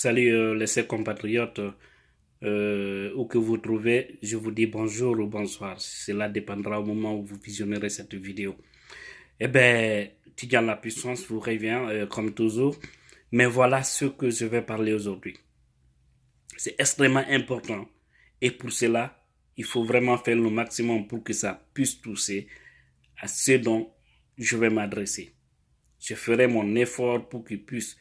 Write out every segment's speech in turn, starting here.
Salut les chers compatriotes, où que vous trouvez, je vous dis bonjour ou bonsoir. Cela dépendra au moment où vous visionnerez cette vidéo. Eh bien, Tidiane la puissance vous revient comme toujours. Mais voilà ce que je vais parler aujourd'hui. C'est extrêmement important. Et pour cela, il faut vraiment faire le maximum pour que ça puisse toucher à ce dont je vais m'adresser. Je ferai mon effort pour qu'ils puissent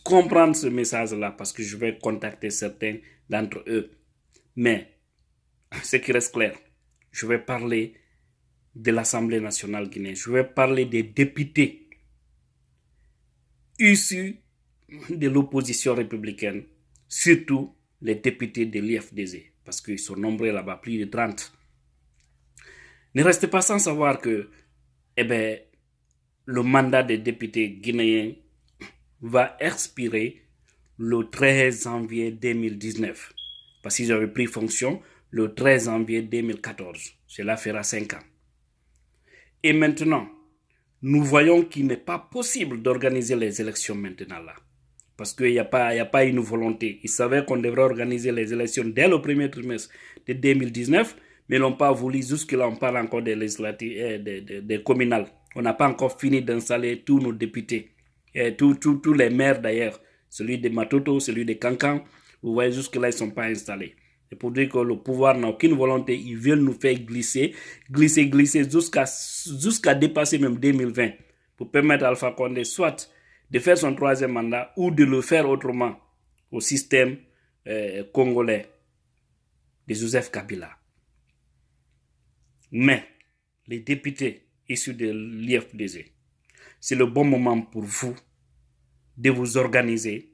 comprendre ce message-là parce que je vais contacter certains d'entre eux. Mais ce qui reste clair, je vais parler de l'Assemblée nationale guinéenne. Je vais parler des députés issus de l'opposition républicaine, surtout les députés de l'IFDZ, parce qu'ils sont nombreux là-bas, plus de 30. Ne restez pas sans savoir que le mandat des députés guinéens va expirer le 13 janvier 2019. Parce qu'ils avaient pris fonction le 13 janvier 2014. Cela fera 5 ans. Et maintenant, nous voyons qu'il n'est pas possible d'organiser les élections maintenant là. Parce qu'il n'y a pas une volonté. Ils savaient qu'on devrait organiser les élections dès le premier trimestre de 2019, mais ils n'ont pas voulu. Jusque-là, on parle encore des législatives, des communales. On n'a pas encore fini d'installer tous nos députés. Et tous les maires d'ailleurs, celui de Matoto, celui de Kankan, vous voyez jusque-là, ils ne sont pas installés. C'est pour dire que le pouvoir n'a aucune volonté, ils veulent nous faire glisser jusqu'à dépasser même 2020 pour permettre à Alpha Condé soit de faire son troisième mandat ou de le faire autrement au système congolais de Joseph Kabila. Mais les députés issus de l'IFDZ, c'est le bon moment pour vous de vous organiser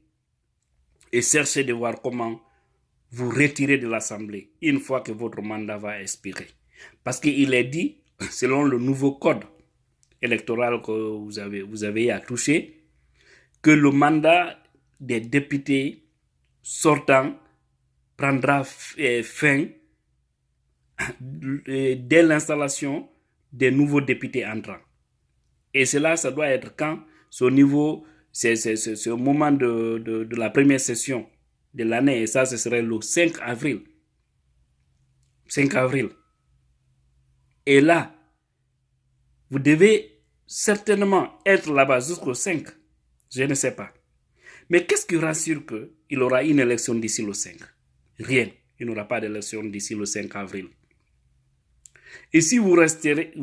et chercher de voir comment vous retirer de l'Assemblée une fois que votre mandat va expirer. Parce qu'il est dit, selon le nouveau code électoral que vous avez à toucher, que le mandat des députés sortants prendra fin dès l'installation des nouveaux députés entrants. Et cela, ça doit être quand? C'est au moment de la première session de l'année. Et ça, ce serait le 5 avril. 5 avril. Et là, vous devez certainement être là-bas jusqu'au 5. Je ne sais pas. Mais qu'est-ce qui rassure qu'il aura une élection d'ici le 5? Rien. Il n'y aura pas d'élection d'ici le 5 avril. Et si vous restez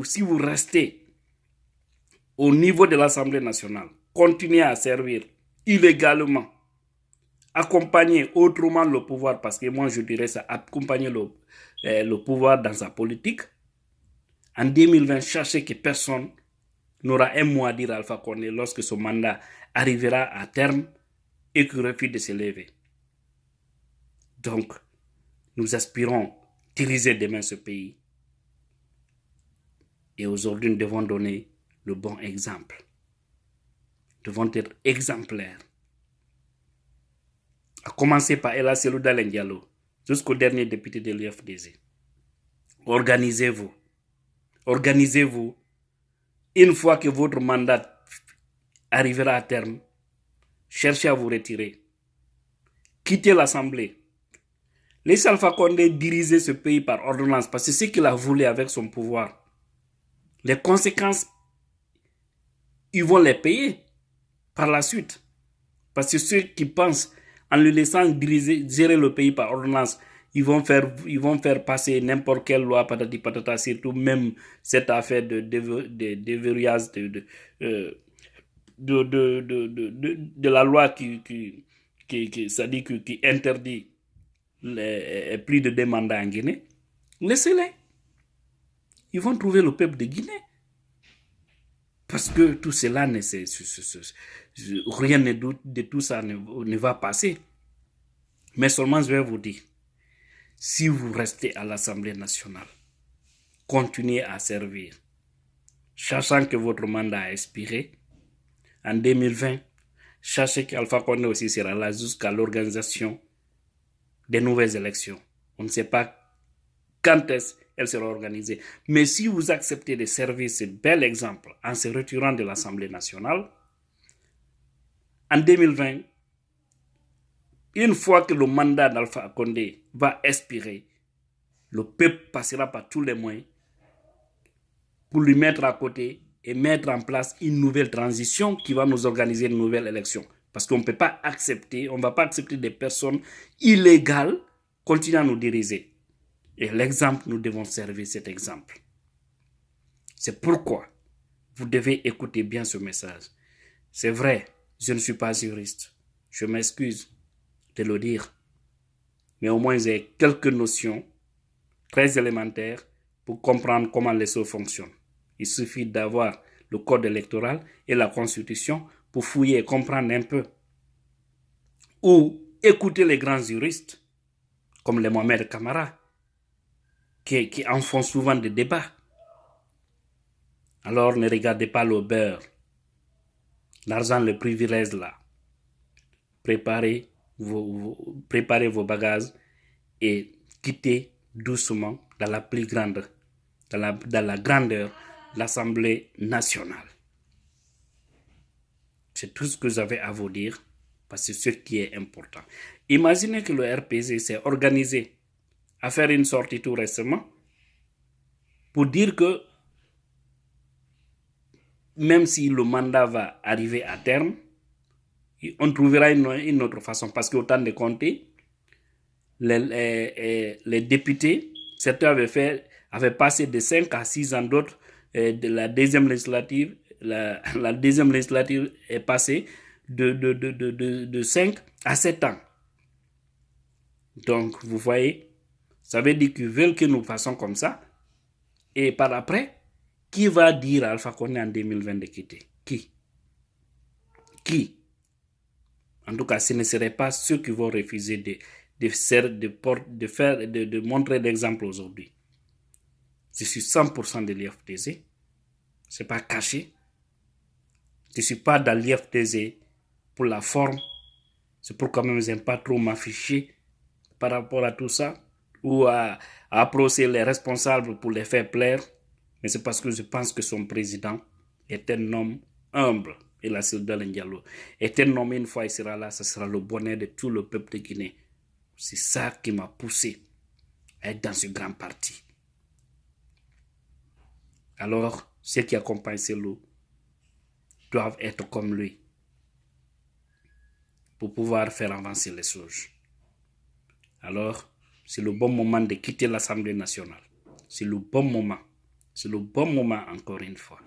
au niveau de l'Assemblée nationale, continuez à servir illégalement, accompagner autrement le pouvoir, parce que moi je dirais ça, accompagner le pouvoir dans sa politique, en 2020, cherchez que personne n'aura un mot à dire à Alpha Condé lorsque son mandat arrivera à terme et qu'il refuse de se lever. Donc, nous aspirons diriger demain ce pays. Et aujourd'hui, nous devons donner le bon exemple. Nous devons être exemplaires. À commencer par Ella Selou Dalein Diallo, jusqu'au dernier député de l'IFDZ. Organisez-vous. Organisez-vous. Une fois que votre mandat arrivera à terme, cherchez à vous retirer. Quittez l'Assemblée. Laissez Alpha Condé diriger ce pays par ordonnance, parce que c'est ce qu'il a voulu avec son pouvoir. Les conséquences, ils vont les payer par la suite. Parce que ceux qui pensent en le laissant gérer le pays par ordonnance, ils vont faire passer n'importe quelle loi, patati patata, surtout même cette affaire de déverrouillage de la loi qui interdit plus de 2 mandats en Guinée. Laissez-les. Ils vont trouver le peuple de Guinée. Parce que tout cela, rien de tout ça ne va passer. Mais seulement, je vais vous dire, si vous restez à l'Assemblée nationale, continuez à servir, sachant que votre mandat a expiré en 2020, sachez qu'Alpha Condé aussi sera là jusqu'à l'organisation des nouvelles élections. On ne sait pas quand est-ce qu'elle sera organisée. Mais si vous acceptez de servir ce bel exemple en se retirant de l'Assemblée nationale, en 2020, une fois que le mandat d'Alpha Condé va expirer, le peuple passera par tous les moyens pour lui mettre à côté et mettre en place une nouvelle transition qui va nous organiser une nouvelle élection. Parce qu'on ne peut pas accepter, on ne va pas accepter des personnes illégales continuer à nous diriger. Et l'exemple, nous devons servir cet exemple. C'est pourquoi vous devez écouter bien ce message. C'est vrai, je ne suis pas juriste. Je m'excuse de le dire. Mais au moins, j'ai quelques notions très élémentaires pour comprendre comment les choses fonctionnent. Il suffit d'avoir le code électoral et la constitution pour fouiller et comprendre un peu. Ou écouter les grands juristes, comme les Mohamed Kamara, qui en font souvent des débats. Alors ne regardez pas le beurre, l'argent, le privilège là. Préparez vos bagages et quittez doucement dans la plus grande, dans la grandeur de l'Assemblée nationale. C'est tout ce que j'avais à vous dire, parce que c'est ce qui est important. Imaginez que le RPG s'est organisé à faire une sortie tout récemment pour dire que même si le mandat va arriver à terme, on trouvera une autre façon. Parce qu'au temps de compter, les députés, certains avaient passé de 5 à 6 ans, d'autres de la deuxième législative. La deuxième législative est passée de 5 à 7 ans. Donc, vous voyez, ça veut dire qu'ils veulent que nous fassions comme ça. Et par après, qui va dire à Alpha Condé en 2020 de quitter? Qui? En tout cas, ce ne serait pas ceux qui vont refuser de montrer l'exemple aujourd'hui. Je suis 100% de l'IFDZ. Ce n'est pas caché. Je ne suis pas dans l'IFDZ pour la forme. C'est pourquoi même je n'aime pas trop m'afficher par rapport à tout ça ou à approcher les responsables pour les faire plaire. Mais c'est parce que je pense que son président est un homme humble. Et la Sildal Ndiallo est un homme, une fois il sera là, ce sera le bonheur de tout le peuple de Guinée. C'est ça qui m'a poussé à être dans ce grand parti. Alors, ceux qui accompagnent Cellou doivent être comme lui pour pouvoir faire avancer les choses. Alors, c'est le bon moment de quitter l'Assemblée nationale. C'est le bon moment. C'est le bon moment encore une fois.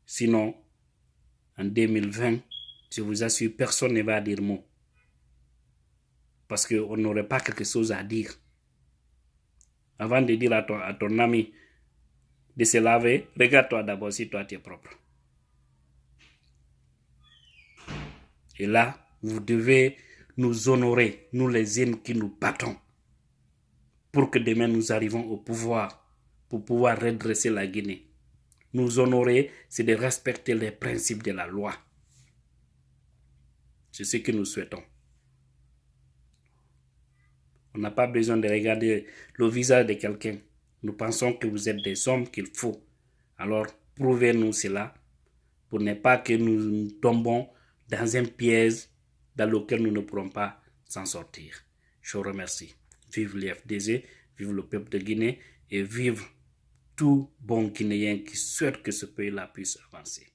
Sinon, en 2020, je vous assure, personne ne va dire mot. Parce qu'on n'aurait pas quelque chose à dire. Avant de dire à ton ami de se laver, regarde-toi d'abord si toi tu es propre. Et là, vous devez nous honorer, nous les hommes qui nous battons, pour que demain nous arrivons au pouvoir, pour pouvoir redresser la Guinée. Nous honorer, c'est de respecter les principes de la loi. C'est ce que nous souhaitons. On n'a pas besoin de regarder le visage de quelqu'un. Nous pensons que vous êtes des hommes qu'il faut. Alors, prouvez-nous cela pour ne pas que nous tombons dans un piège dans lequel nous ne pourrons pas s'en sortir. Je vous remercie. Vive l'IFDZ, vive le peuple de Guinée et vive tout bon Guinéen qui souhaite que ce pays-là puisse avancer.